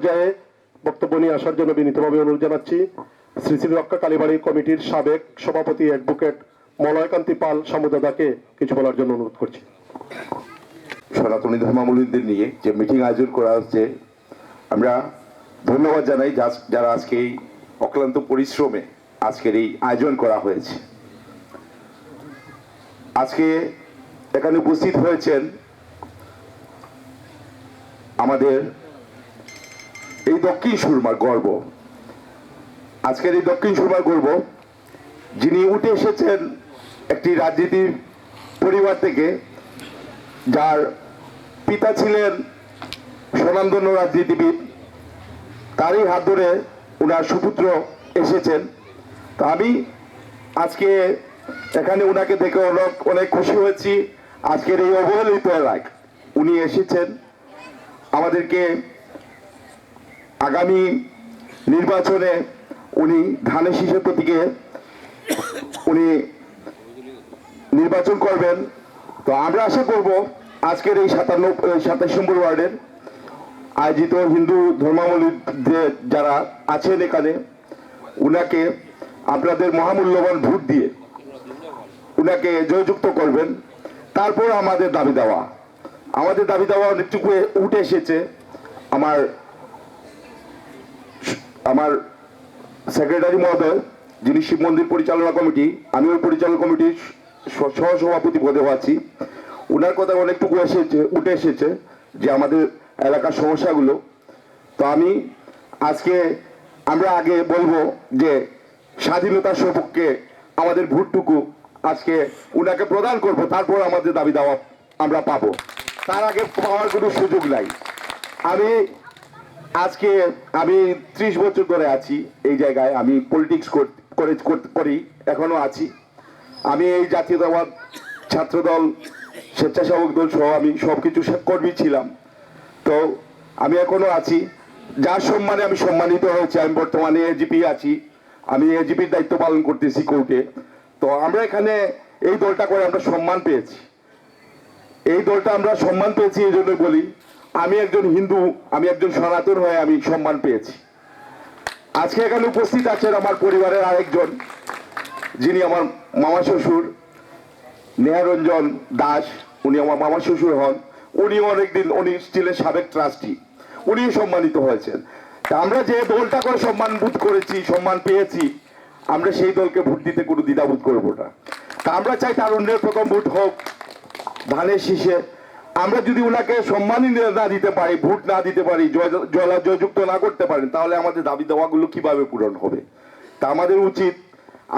পর্যায়ে বক্তব্য নিয়ে আসার জন্য বিনীতভাবে অনুরোধ জানাচ্ছি শ্রী শ্রী রক্ষা কালীবাড়ি কমিটির সাবেক সভাপতি অ্যাডভোকেট মলয়কান্তি পাল সামুদাদাকে কিছু বলার জন্য অনুরোধ করছি। সনাতনী ধর্মাবলম্বীদের নিয়ে যে মিটিং আয়োজন করা হচ্ছে, আমরা ধন্যবাদ জানাই যারা আজকে এই অক্লান্ত পরিশ্রমে আজকের এই আয়োজন করা হয়েছে। আজকে এখানে উপস্থিত হয়েছেন আমাদের এই দক্ষিণ সুরমার গর্ব, আজকের এই দক্ষিণ সুরমার গর্ব, যিনি উঠে এসেছেন একটি রাজনীতির পরিবার থেকে, যার পিতা ছিলেন স্বনামধন্য রাজনীতিবিদ, তারই হাত ধরে ওনার সুপুত্র এসেছেন। তো আমি আজকে এখানে ওনাকে দেখে অনেক খুশি হয়েছি। আজকের এই অবহেলিত এলাকায় উনি এসেছেন আমাদেরকে আগামী নির্বাচনে উনি ধানের শীষের প্রতীকে উনি নির্বাচন করবেন। তো আমরা আশা করব আজকের এই 27 নম্বর ওয়ার্ডের আয়োজিত হিন্দু ধর্মাবলম্বীদের যারা আছেন এখানে, উনাকে আপনাদের মহামূল্যবান ভোট দিয়ে উনাকে জয়যুক্ত করবেন। তারপর আমাদের দাবি দেওয়া অনেকটুকু উঠে এসেছে। আমার সেক্রেটারি মহোদয়, যিনি শিব মন্দির পরিচালনা কমিটি, আমি ওই পরিচালনা কমিটির সহসভাপতি পদে আছি, ওনার কথা অনেকটুকু উঠে এসেছে যে আমাদের এলাকার সমস্যাগুলো। তো আমরা আগে বলবো যে স্বাধীনতার সপক্ষে আমাদের ভোটটুকু আজকে উনাকে প্রদান করব, তারপর আমাদের দাবি দেওয়া আমরা পাবো। তার আগে পাওয়ার কোনো সুযোগ নাই। আমি 30 বছর ধরে আছি এই জায়গায়, আমি পলিটিক্স করি, এখনো আছি। আমি এই জাতীয়তাবাদ ছাত্রদল, স্বেচ্ছাসেবক দল সহ আমি সবকিছু কর্মী ছিলাম। তো আমি এখনো আছি, যার সম্মানে আমি সম্মানিত হয়েছি। আমি বর্তমানে এজিপি আছি, আমি এজিপির দায়িত্ব পালন করতেছি কোর্টে। তো আমরা এখানে এই দলটা করে আমরা সম্মান পেয়েছি। এই দলটা আমরা সম্মান পেয়েছি এই জন্যই বলি, আমি একজন হিন্দু, আমি একজন সনাতন হয়ে আমি সম্মান পেয়েছি। আজকে এখানে উপস্থিত আছেন আমার পরিবারের আরেকজন, যিনি আমার মামা শ্বশুর, নেহারঞ্জন দাস, উনি আমার মামা শ্বশুর হন। উনি ছিলেন সাবেক ট্রাস্টি, উনি সম্মানিত হয়েছেন। তা আমরা যে দলটা করে সম্মান বোধ করেছি, সম্মান পেয়েছি, আমরা সেই দলকে ভোট দিতে কোনো দ্বিধাবোধ করবো না। তা আমরা চাই তারুণ্যের প্রথম ভোট হোক ধানের শীষে। আমরা যদি ওনাকে সম্মানই না দিতে পারি, ভোট না দিতে পারি, জয়যুক্ত না করতে পারেন, তাহলে আমাদের দাবি দেওয়াগুলো কিভাবে পূরণ হবে? তা আমাদের উচিত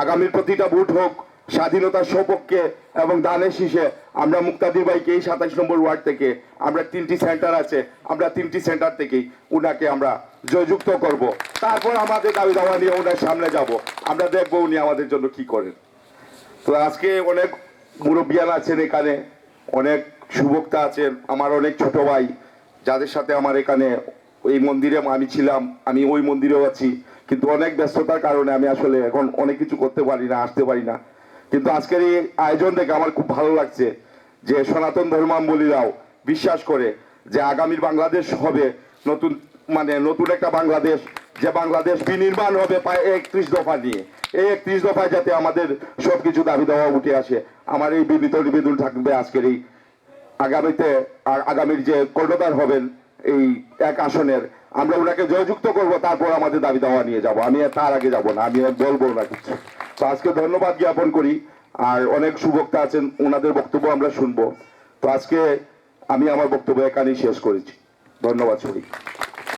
আগামীর প্রতিটা ভোট হোক স্বাধীনতার সপক্ষে এবং ধানের শীষে। আমরা মুক্তাদির ভাইকে এই 27 নম্বর ওয়ার্ড থেকে, আমরা 3টি সেন্টার আছে, আমরা 3টি সেন্টার থেকেই উনাকে আমরা জয়যুক্ত করব। তারপর আমাদের দাবি দাওয়া নিয়ে ওনার সামনে যাব, আমরা দেখবো উনি আমাদের জন্য কি করেন। তো আজকে অনেক মুরব্বিয়ান আছেন এখানে, অনেক সুবক্তা আছেন, আমার অনেক ছোট ভাই, যাদের সাথে আমার এখানে ওই মন্দিরে আমি ছিলাম, আমি ওই মন্দিরেও আছি, কিন্তু অনেক ব্যস্ততার কারণে আমি আসলে এখন অনেক কিছু করতে পারি না, আসতে পারি না। কিন্তু আজকের এই আয়োজন দেখে আমার খুব ভালো লাগছে যে সনাতন ধর্মাবলম্বীরাও বিশ্বাস করে যে আগামীর বাংলাদেশ হবে নতুন একটা বাংলাদেশ, যে বাংলাদেশ বিনির্মাণ হবে 31 দফা নিয়ে। এই 31 দফায় যাতে আমাদের সবকিছু দাবি দেওয়া উঠে আসে, আমার এই বিনীত নিবেদন থাকবে আজকের এই আগামীর যে কর্ণধার হবেন এই এক আসনের, আমরা ওনাকে জয়যুক্ত করব, তারপর আমাদের দাবি দেওয়া নিয়ে যাব। আমি তার আগে যাব না, আমি বলবো না কিছু। তো আজকে ধন্যবাদ জ্ঞাপন করি, আর অনেক সুবক্তা আছেন, ওনাদের বক্তব্য আমরা শুনবো। তো আজকে আমি আমার বক্তব্য এখানেই শেষ করেছি। ধন্যবাদ সবাই।